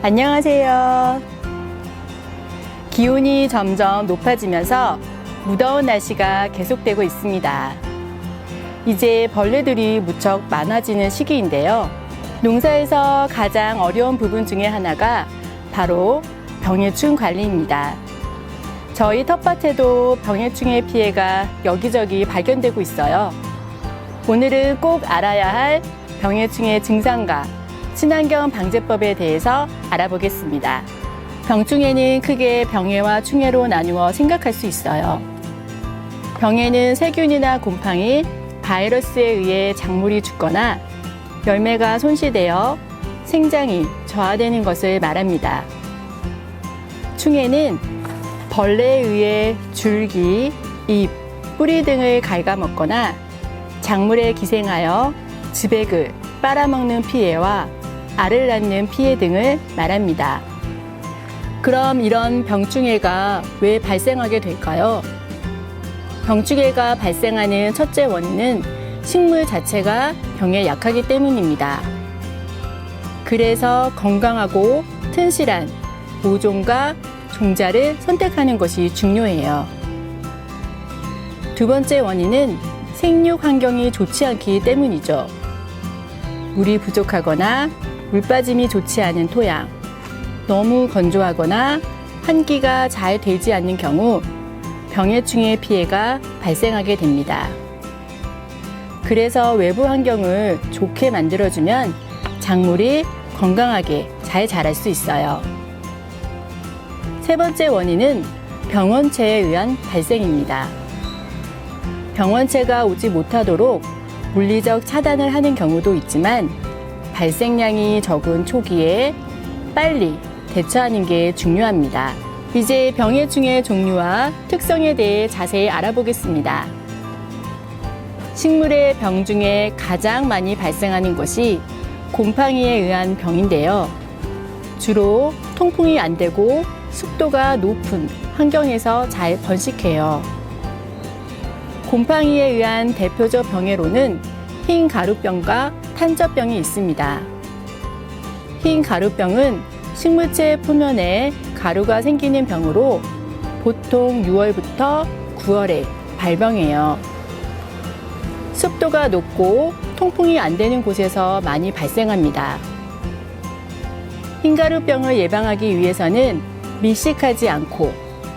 안녕하세요. 기온이 점점 높아지면서 무더운 날씨가 계속되고 있습니다. 이제 벌레들이 무척 많아지는 시기인데요. 농사에서 가장 어려운 부분 중에 하나가 바로 병해충 관리입니다. 저희 텃밭에도 병해충의 피해가 여기저기 발견되고 있어요. 오늘은 꼭 알아야 할 병해충의 증상과 친환경 방제법에 대해서 알아보겠습니다. 병충해는 크게 병해와 충해로 나누어 생각할 수 있어요. 병해는 세균이나 곰팡이, 바이러스에 의해 작물이 죽거나 열매가 손실되어 생장이 저하되는 것을 말합니다. 충해는 벌레에 의해 줄기, 잎, 뿌리 등을 갉아먹거나 작물에 기생하여 즙액을 빨아먹는 피해와 알을 낳는 피해 등을 말합니다. 그럼 이런 병충해가 왜 발생하게 될까요? 병충해가 발생하는 첫째 원인은 식물 자체가 병에 약하기 때문입니다. 그래서 건강하고 튼실한 모종과 종자를 선택하는 것이 중요해요. 두 번째 원인은 생육 환경이 좋지 않기 때문이죠. 물이 부족하거나 물 빠짐이 좋지 않은 토양, 너무 건조하거나 환기가 잘 되지 않는 경우 병해충의 피해가 발생하게 됩니다. 그래서 외부 환경을 좋게 만들어주면 작물이 건강하게 잘 자랄 수 있어요. 세 번째 원인은 병원체에 의한 발생입니다. 병원체가 오지 못하도록 물리적 차단을 하는 경우도 있지만 발생량이 적은 초기에 빨리 대처하는 게 중요합니다. 이제 병해충의 종류와 특성에 대해 자세히 알아보겠습니다. 식물의 병 중에 가장 많이 발생하는 것이 곰팡이에 의한 병인데요. 주로 통풍이 안 되고 습도가 높은 환경에서 잘 번식해요. 곰팡이에 의한 대표적 병해로는 흰 가루병과 탄저병이 있습니다. 흰 가루병은 식물체 표면에 가루가 생기는 병으로 보통 6월부터 9월에 발병해요. 습도가 높고 통풍이 안 되는 곳에서 많이 발생합니다. 흰가루병을 예방하기 위해서는 밀식하지 않고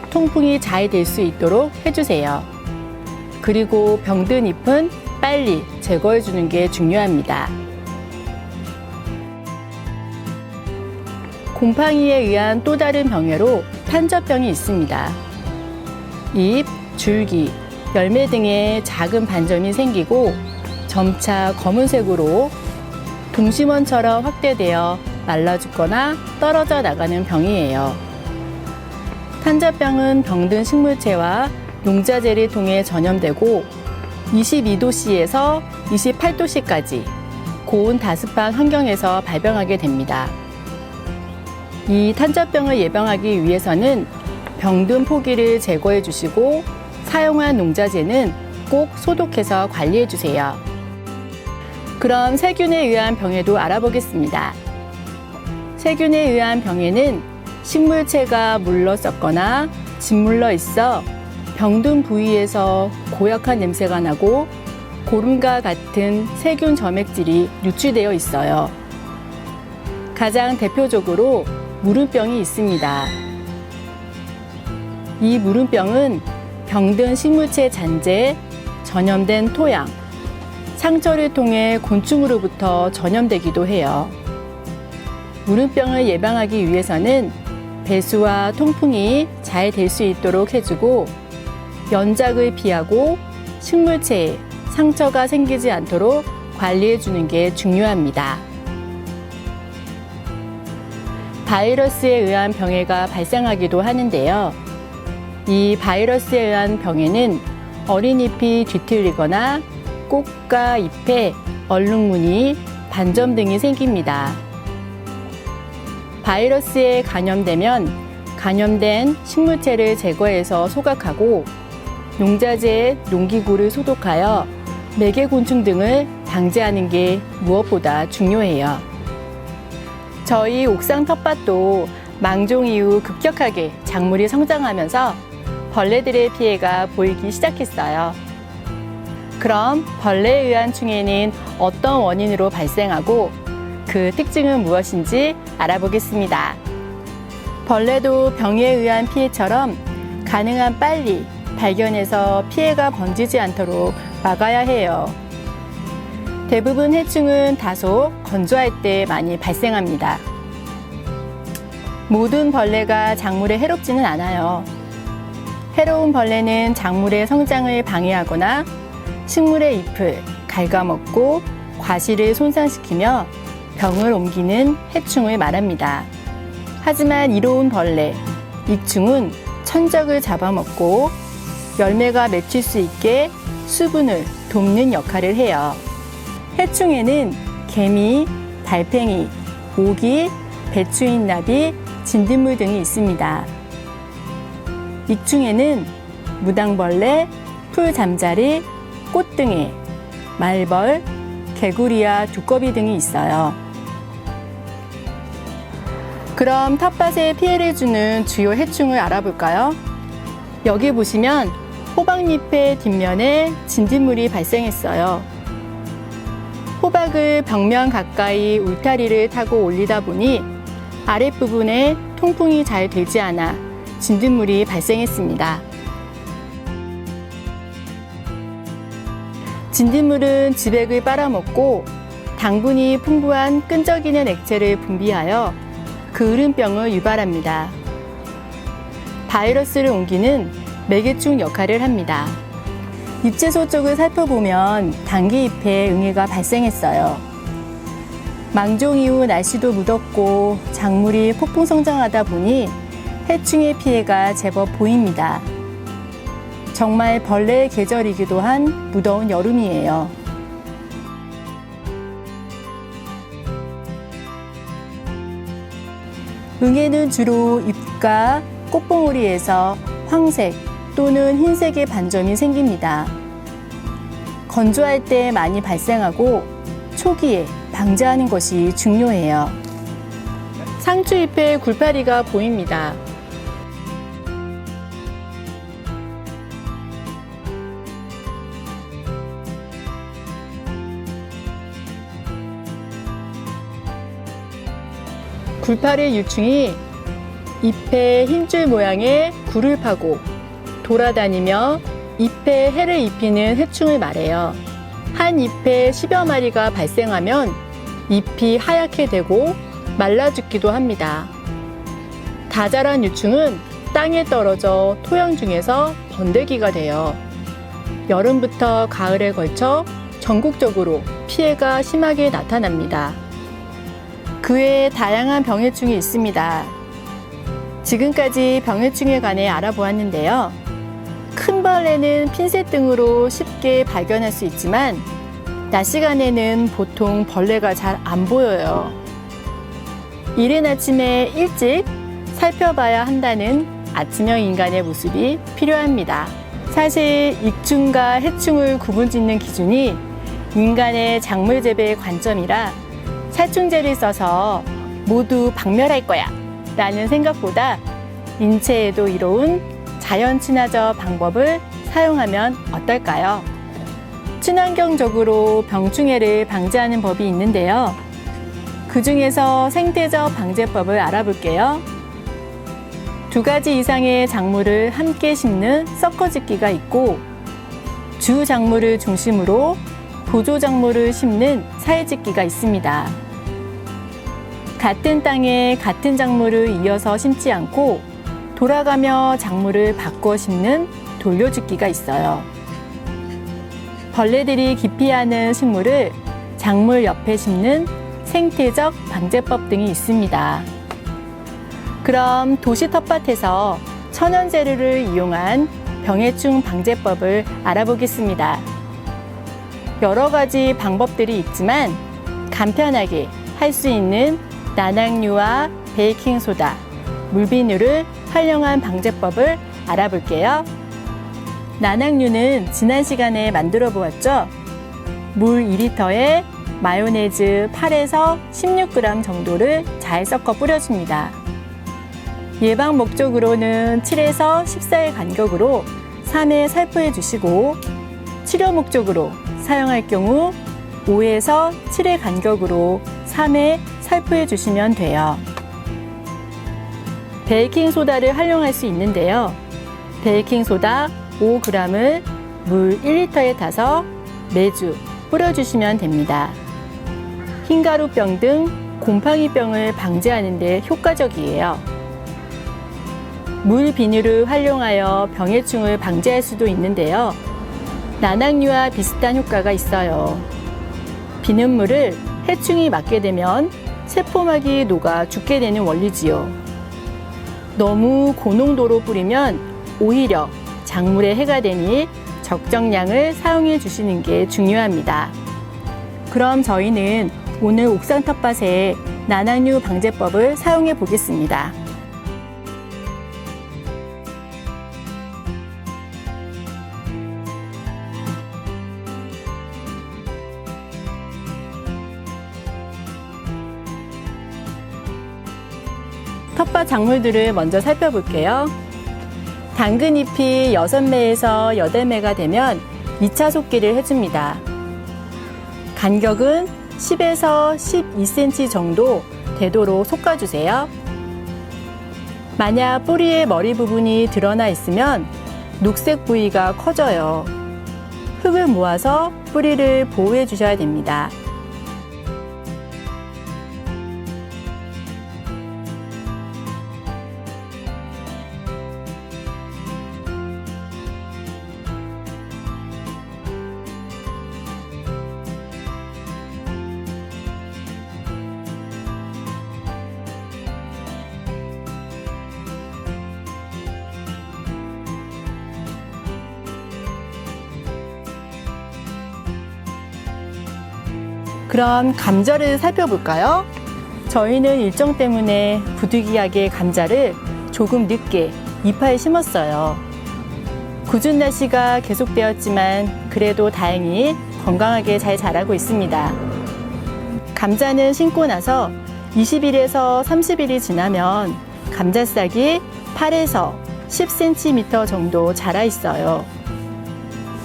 통풍이 잘 될 수 있도록 해주세요. 그리고 병든 잎은 빨리 제거해 주는 게 중요합니다. 곰팡이에 의한 또 다른 병해로 탄저병이 있습니다. 잎, 줄기, 열매 등에 작은 반점이 생기고 점차 검은색으로 동심원처럼 확대되어 말라 죽거나 떨어져 나가는 병이에요. 탄저병은 병든 식물체와 농자재를 통해 전염되고 22도씨에서 28도씨까지 고온 다습한 환경에서 발병하게 됩니다. 이 탄저병을 예방하기 위해서는 병든 포기를 제거해 주시고 사용한 농자재는 꼭 소독해서 관리해 주세요. 그럼 세균에 의한 병해도 알아보겠습니다. 세균에 의한 병해는 식물체가 물러썩거나 짓물러 있어 병든 부위에서 고약한 냄새가 나고 고름과 같은 세균 점액질이 유출되어 있어요. 가장 대표적으로 무름병이 있습니다. 이 무름병은 병든 식물체 잔재, 전염된 토양, 상처를 통해 곤충으로부터 전염되기도 해요. 무름병을 예방하기 위해서는 배수와 통풍이 잘 될 수 있도록 해주고 연작을 피하고 식물체에 상처가 생기지 않도록 관리해 주는 게 중요합니다. 바이러스에 의한 병해가 발생하기도 하는데요. 이 바이러스에 의한 병해는 어린 잎이 뒤틀리거나 꽃과 잎에 얼룩무늬, 반점 등이 생깁니다. 바이러스에 감염되면 감염된 식물체를 제거해서 소각하고 농자재, 농기구를 소독하여 매개곤충 등을 방제하는 게 무엇보다 중요해요. 저희 옥상 텃밭도 망종 이후 급격하게 작물이 성장하면서 벌레들의 피해가 보이기 시작했어요. 그럼 벌레에 의한 충해는 어떤 원인으로 발생하고 그 특징은 무엇인지 알아보겠습니다. 벌레도 병에 의한 피해처럼 가능한 빨리 발견해서 피해가 번지지 않도록 막아야 해요. 대부분 해충은 다소 건조할 때 많이 발생합니다. 모든 벌레가 작물에 해롭지는 않아요. 해로운 벌레는 작물의 성장을 방해하거나 식물의 잎을 갉아먹고 과실을 손상시키며 병을 옮기는 해충을 말합니다. 하지만 이로운 벌레, 익충은 천적을 잡아먹고 열매가 맺힐 수 있게 수분을 돕는 역할을 해요. 해충에는 개미, 달팽이, 모기, 배추인나비, 진딧물 등이 있습니다. 익충에는 무당벌레, 풀잠자리, 꽃등에, 말벌, 개구리와 두꺼비 등이 있어요. 그럼 텃밭에 피해를 주는 주요 해충을 알아볼까요? 여기 보시면 호박잎의 뒷면에 진딧물이 발생했어요. 호박을 벽면 가까이 울타리를 타고 올리다 보니 아랫부분에 통풍이 잘 되지 않아 진딧물이 발생했습니다. 진딧물은 지백을 빨아먹고 당분이 풍부한 끈적이는 액체를 분비하여 그을음병을 유발합니다. 바이러스를 옮기는 매개충 역할을 합니다. 잎채소 쪽을 살펴보면 당귀잎에 응애가 발생했어요. 망종 이후 날씨도 무덥고 작물이 폭풍 성장하다 보니 해충의 피해가 제법 보입니다. 정말 벌레의 계절이기도 한 무더운 여름이에요. 응애는 주로 잎과 꽃봉오리에서 황색 또는 흰색의 반점이 생깁니다. 건조할 때 많이 발생하고 초기에 방제하는 것이 중요해요. 상추잎에 굴파리가 보입니다. 굴파리 유충이 잎에 흰줄 모양의 굴을 파고 돌아다니며 잎에 해를 입히는 해충을 말해요. 한 잎에 10여 마리가 발생하면 잎이 하얗게 되고 말라 죽기도 합니다. 다 자란 유충은 땅에 떨어져 토양 중에서 번데기가 돼요. 여름부터 가을에 걸쳐 전국적으로 피해가 심하게 나타납니다. 그 외에 다양한 병해충이 있습니다. 지금까지 병해충에 관해 알아보았는데요. 큰 벌레는 핀셋 등으로 쉽게 발견할 수 있지만 낮 시간에는 보통 벌레가 잘 안 보여요. 이른 아침에 일찍 살펴봐야 한다는 아침형 인간의 모습이 필요합니다. 사실 익충과 해충을 구분짓는 기준이 인간의 작물 재배의 관점이라 살충제를 써서 모두 박멸할 거야 라는 생각보다 인체에도 이로운 자연 친화적 방법을 사용하면 어떨까요? 친환경적으로 병충해를 방지하는 법이 있는데요. 그 중에서 생태적 방제법을 알아볼게요. 2가지 이상의 작물을 함께 심는 섞어짓기가 있고 주 작물을 중심으로 보조 작물을 심는 사이짓기가 있습니다. 같은 땅에 같은 작물을 이어서 심지 않고 돌아가며 작물을 바꿔 심는 돌려짓기가 있어요. 벌레들이 기피하는 식물을 작물 옆에 심는 생태적 방제법 등이 있습니다. 그럼 도시 텃밭에서 천연 재료를 이용한 병해충 방제법을 알아보겠습니다. 여러 가지 방법들이 있지만 간편하게 할 수 있는 난황류와 베이킹소다, 물비누를 활용한 방제법을 알아볼게요. 난황류는 지난 시간에 만들어 보았죠. 물 2리터에 마요네즈 8에서 16g 정도를 잘 섞어 뿌려줍니다. 예방 목적으로는 7에서 14일 간격으로 3회 살포해 주시고, 치료 목적으로 사용할 경우 5에서 7회 간격으로 3회 살포해 주시면 돼요. 베이킹소다를 활용할 수 있는데요. 베이킹소다 5g을 물 1리터에 타서 매주 뿌려주시면 됩니다. 흰가루병 등 곰팡이병을 방지하는 데 효과적이에요. 물 비누를 활용하여 병해충을 방지할 수도 있는데요. 난황류와 비슷한 효과가 있어요. 비눗물을 해충이 맞게 되면 세포막이 녹아 죽게 되는 원리지요. 너무 고농도로 뿌리면 오히려 작물에 해가 되니 적정량을 사용해 주시는 게 중요합니다. 그럼 저희는 오늘 옥상 텃밭에 난황류 방제법을 사용해 보겠습니다. 텃밭 작물들을 먼저 살펴볼게요. 당근잎이 6매에서 8매가 되면 2차 속기를 해줍니다. 간격은 10에서 12cm 정도 되도록 솎아주세요. 만약 뿌리의 머리 부분이 드러나 있으면 녹색 부위가 커져요. 흙을 모아서 뿌리를 보호해 주셔야 됩니다. 그럼 감자를 살펴볼까요? 저희는 일정 때문에 부득이하게 감자를 조금 늦게 이파에 심었어요. 궂은 날씨가 계속되었지만 그래도 다행히 건강하게 잘 자라고 있습니다. 감자는 심고 나서 20일에서 30일이 지나면 감자싹이 8에서 10cm 정도 자라 있어요.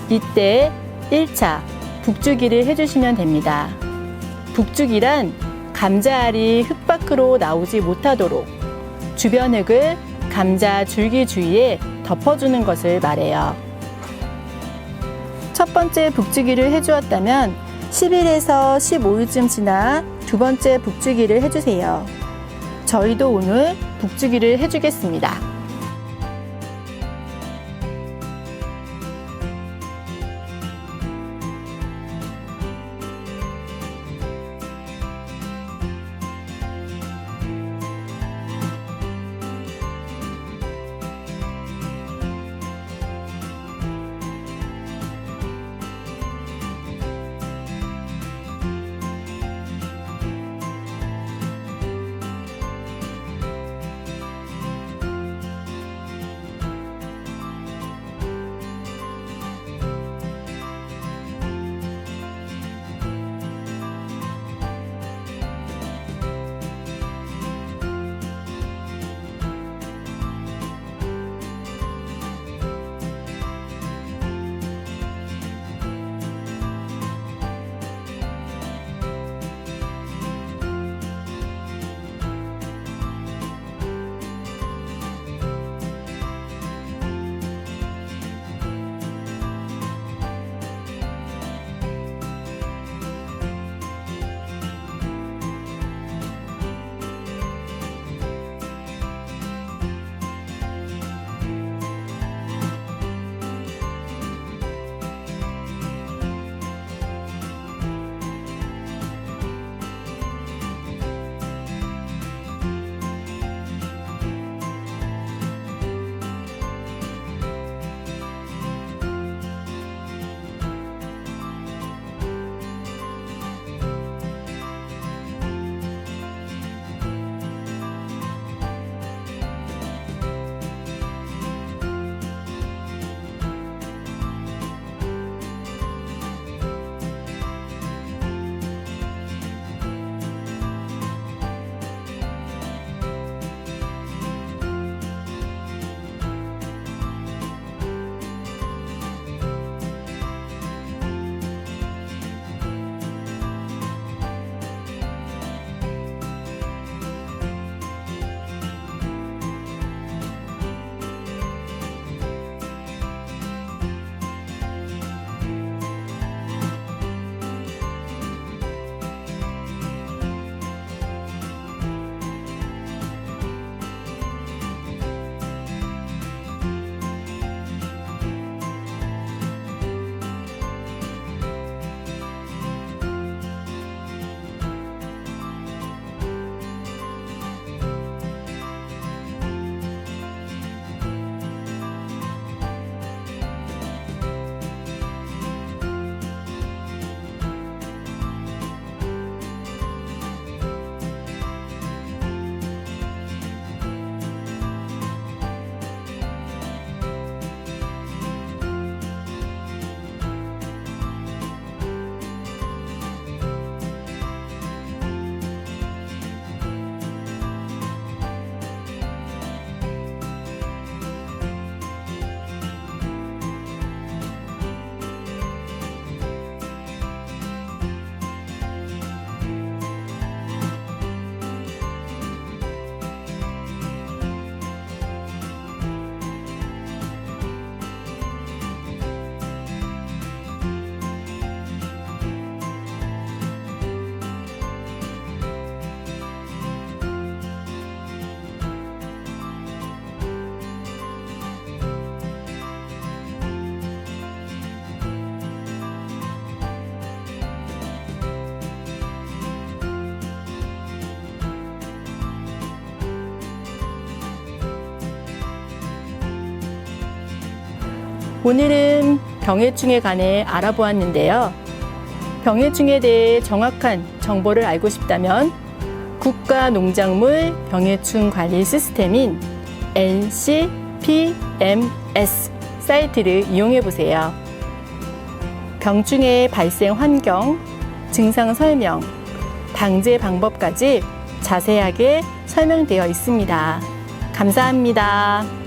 이때 1차 북주기를 해주시면 됩니다. 북주기란 감자알이 흙 밖으로 나오지 못하도록 주변 흙을 감자 줄기 주위에 덮어주는 것을 말해요. 첫 번째 북주기를 해주었다면 10일에서 15일쯤 지나 두 번째 북주기를 해주세요. 저희도 오늘 북주기를 해주겠습니다. 오늘은 병해충에 관해 알아보았는데요. 병해충에 대해 정확한 정보를 알고 싶다면 국가농작물 병해충 관리 시스템인 NCPMS 사이트를 이용해 보세요. 병충해의 발생 환경, 증상 설명, 방제 방법까지 자세하게 설명되어 있습니다. 감사합니다.